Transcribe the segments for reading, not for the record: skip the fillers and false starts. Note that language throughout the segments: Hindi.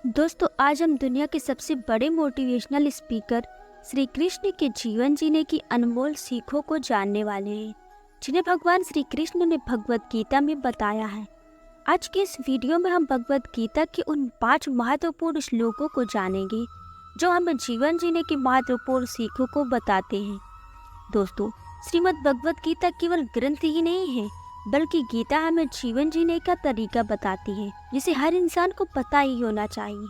दोस्तों, आज हम दुनिया के सबसे बड़े मोटिवेशनल स्पीकर श्री कृष्ण के जीवन जीने की अनमोल सीखों को जानने वाले हैं, जिन्हें भगवान श्री कृष्ण ने भगवत गीता में बताया है। आज के इस वीडियो में हम भगवत गीता के उन 5 महत्वपूर्ण श्लोकों को जानेंगे जो हमें जीवन जीने की महत्वपूर्ण सीखों को बताते हैं। दोस्तों, श्रीमद् भगवत गीता केवल ग्रंथ ही नहीं है, बल्कि गीता हमें जीवन जीने का तरीका बताती है, जिसे हर इंसान को पता ही होना चाहिए।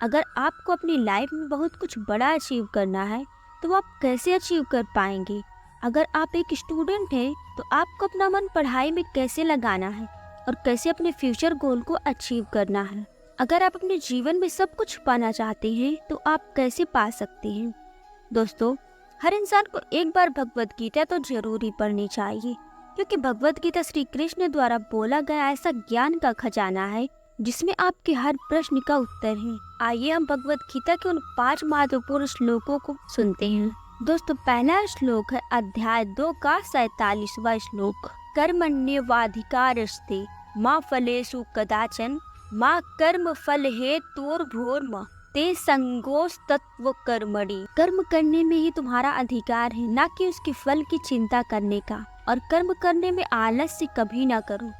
अगर आपको अपनी लाइफ में बहुत कुछ बड़ा अचीव करना है, तो आप कैसे अचीव कर पाएंगे? अगर आप एक स्टूडेंट हैं, तो आपको अपना मन पढ़ाई में कैसे लगाना है और कैसे अपने फ्यूचर गोल को अचीव करना है? अगर आप अपने जीवन में सब कुछ पाना चाहते हैं, तो आप कैसे पा सकते हैं? दोस्तों, हर इंसान को एक बार भगवत गीता तो जरूर ही पढ़नी चाहिए, क्योंकि भगवत गीता श्री कृष्ण द्वारा बोला गया ऐसा ज्ञान का खजाना है जिसमें आपके हर प्रश्न का उत्तर है। आइए हम भगवत गीता के उन 5 महत्वपूर्ण श्लोकों को सुनते हैं। दोस्तों, पहला श्लोक है अध्याय 2 का 47वां श्लोक। कर्मण्येवाधिकारस्ते मा फलेषु कदाचन मा कर्म फल हेतुर्भूर्मा ते संगोस्तत्व कर्मणि। कर्म करने में ही तुम्हारा अधिकार है, ना कि उसके फल की चिंता करने का। और कर्म करने में आलस्य कभी ना करो।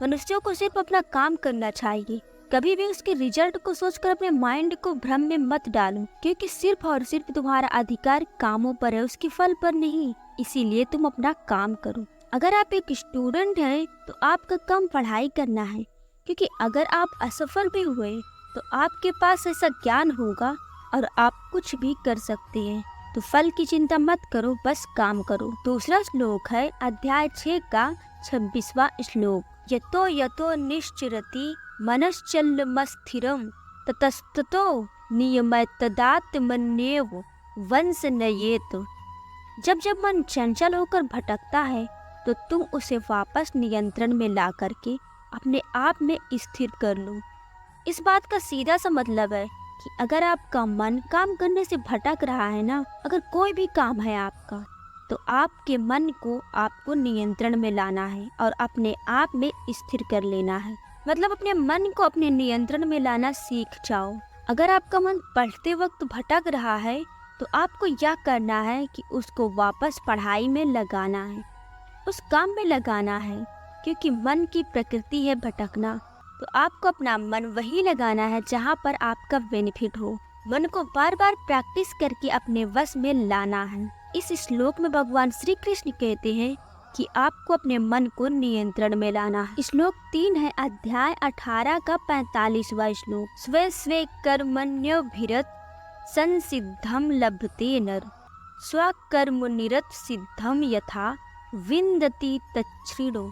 मनुष्यों को सिर्फ अपना काम करना चाहिए। कभी भी उसके रिजल्ट को सोचकर अपने माइंड को भ्रम में मत डालो, क्योंकि सिर्फ और सिर्फ तुम्हारा अधिकार कामों पर है, उसके फल पर नहीं। इसीलिए तुम अपना काम करो। अगर आप एक स्टूडेंट हैं, तो आपका काम पढ़ाई करना है, क्योंकि अगर आप असफल भी हुए तो आपके पास ऐसा ज्ञान होगा और आप कुछ भी कर सकते हैं। तो फल की चिंता मत करो, बस काम करो। दूसरा श्लोक है अध्याय 6 का 26वां श्लोक। यतो यतो निश्चिरति मनश्चलमस्थिरं ततस्ततो नियमैतदात्मन्येव वंश नयेत। जब जब मन चंचल होकर भटकता है, तो तुम उसे वापस नियंत्रण में ला करके अपने आप में स्थिर कर लो। इस बात का सीधा सा मतलब है कि अगर आपका मन काम करने से भटक रहा है ना, अगर कोई भी काम है आपका, तो आपके मन को आपको नियंत्रण में लाना है और अपने आप में स्थिर कर लेना है। मतलब अपने मन को अपने नियंत्रण में लाना सीख जाओ। अगर आपका मन पढ़ते वक्त भटक रहा है, तो आपको यह करना है कि उसको वापस पढ़ाई में लगाना है, उस काम में लगाना है, क्योंकि मन की प्रकृति है भटकना। तो आपको अपना मन वही लगाना है जहाँ पर आपका बेनिफिट हो। मन को बार बार प्रैक्टिस करके अपने वश में लाना है। इस श्लोक में भगवान श्री कृष्ण कहते हैं कि आपको अपने मन को नियंत्रण में लाना है। श्लोक 3 है अध्याय 18 का 45वां श्लोक। स्वे स्वे कर्मण्योभिरत संसिद्धम लभते नर स्वकर्मनिरत सिद्धम यथा विन्दति तच्छृणु।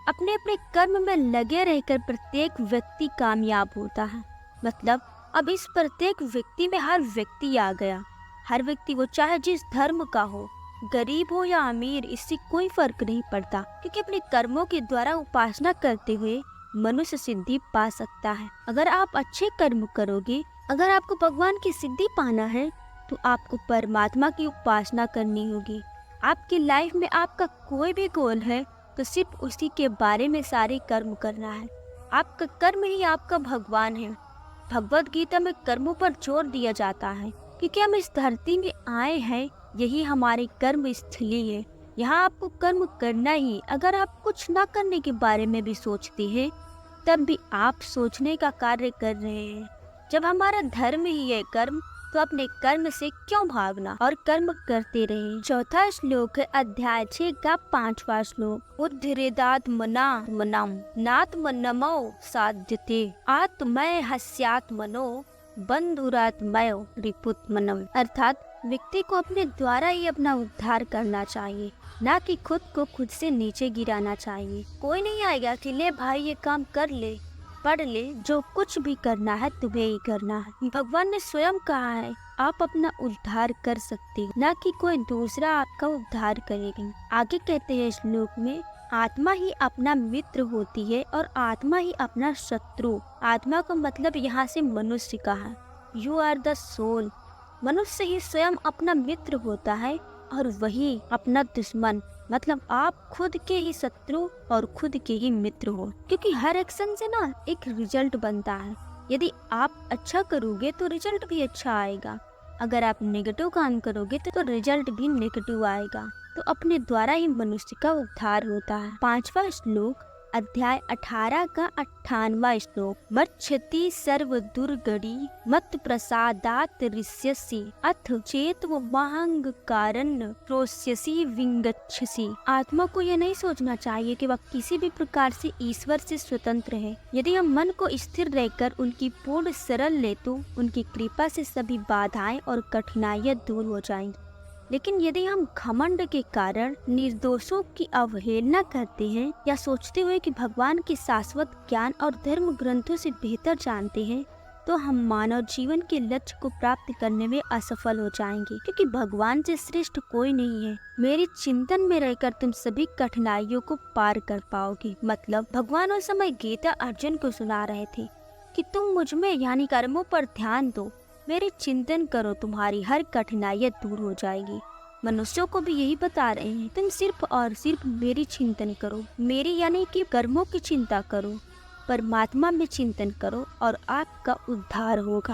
अपने अपने कर्म में लगे रहकर प्रत्येक व्यक्ति कामयाब होता है। मतलब अब इस प्रत्येक व्यक्ति में हर व्यक्ति आ गया। हर व्यक्ति, वो चाहे जिस धर्म का हो, गरीब हो या अमीर, इससे कोई फर्क नहीं पड़ता, क्योंकि अपने कर्मों के द्वारा उपासना करते हुए मनुष्य सिद्धि पा सकता है। अगर आप अच्छे कर्म करोगे, अगर आपको भगवान की सिद्धि पाना है, तो आपको परमात्मा की उपासना करनी होगी। आपकी लाइफ में आपका कोई भी गोल है, तो सिर्फ उसी के बारे में सारे कर्म करना है। आपका कर्म ही आपका भगवान है। भगवत गीता में कर्मों पर जोर दिया जाता है, क्योंकि हम इस धरती में आए हैं, यही हमारी कर्म स्थली है। यहाँ आपको कर्म करना ही। अगर आप कुछ ना करने के बारे में भी सोचते हैं, तब भी आप सोचने का कार्य कर रहे हैं। जब हमारा धर्म ही है कर्म, तो अपने कर्म से क्यों भागना, और कर्म करते रहे। चौथा श्लोक है अध्याय 6 का 5वां श्लोक। उद्धरेदात्मनात्मनम नात्मनमो साध्यते आत्मय हस्यात्मनो बंधुरात्मय रिपुत्मनम। अर्थात व्यक्ति को अपने द्वारा ही अपना उद्धार करना चाहिए, ना कि खुद को खुद से नीचे गिराना चाहिए। कोई नहीं आएगा कि ले भाई ये काम कर ले, पढ़ ले, जो कुछ भी करना है तुम्हें ही करना है। भगवान ने स्वयं कहा है आप अपना उद्धार कर सकते हो, ना कि कोई दूसरा आपका उद्धार करेगा। आगे कहते हैं श्लोक में, आत्मा ही अपना मित्र होती है और आत्मा ही अपना शत्रु। आत्मा का मतलब यहाँ से मनुष्य का है। You are the soul. मनुष्य ही स्वयं अपना मित्र होता है और वही अपना दुश्मन। मतलब आप खुद के ही शत्रु और खुद के ही मित्र हो, क्योंकि हर एक्शन से ना एक रिजल्ट बनता है। यदि आप अच्छा करोगे तो रिजल्ट भी अच्छा आएगा। अगर आप नेगेटिव काम करोगे तो रिजल्ट भी नेगेटिव आएगा। तो अपने द्वारा ही मनुष्य का उद्धार होता है। 5वां श्लोक, अध्याय 18 का 98वां श्लोक। मच्छति सर्व दुर्गड़ी मत प्रसादात ऋष्यसि अथ चेत्व महंग कारण प्रोस्यसि विंगच्छसि। आत्मा को यह नहीं सोचना चाहिए कि वह किसी भी प्रकार से ईश्वर से स्वतंत्र है। यदि हम मन को स्थिर रहकर उनकी पूर्ण शरण ले तो उनकी कृपा से सभी बाधाएं और कठिनाइयां दूर हो जाएंगी। लेकिन यदि हम घमंड के कारण निर्दोषों की अवहेलना करते हैं या सोचते हुए कि भगवान के शाश्वत ज्ञान और धर्म ग्रंथों से बेहतर जानते हैं, तो हम मानव जीवन के लक्ष्य को प्राप्त करने में असफल हो जाएंगे, क्योंकि भगवान से श्रेष्ठ कोई नहीं है। मेरे चिंतन में रहकर तुम सभी कठिनाइयों को पार कर पाओगे। मतलब भगवान उस समय गीता अर्जुन को सुना रहे थे कि तुम मुझ में यानी कर्मों पर ध्यान दो, मेरे चिंतन करो, तुम्हारी हर कठिनाइयां दूर हो जाएगी। मनुष्यों को भी यही बता रहे हैं, तुम सिर्फ और सिर्फ मेरी चिंतन करो, मेरी यानी कि कर्मों की चिंता करो, परमात्मा में चिंतन करो और आपका उद्धार होगा।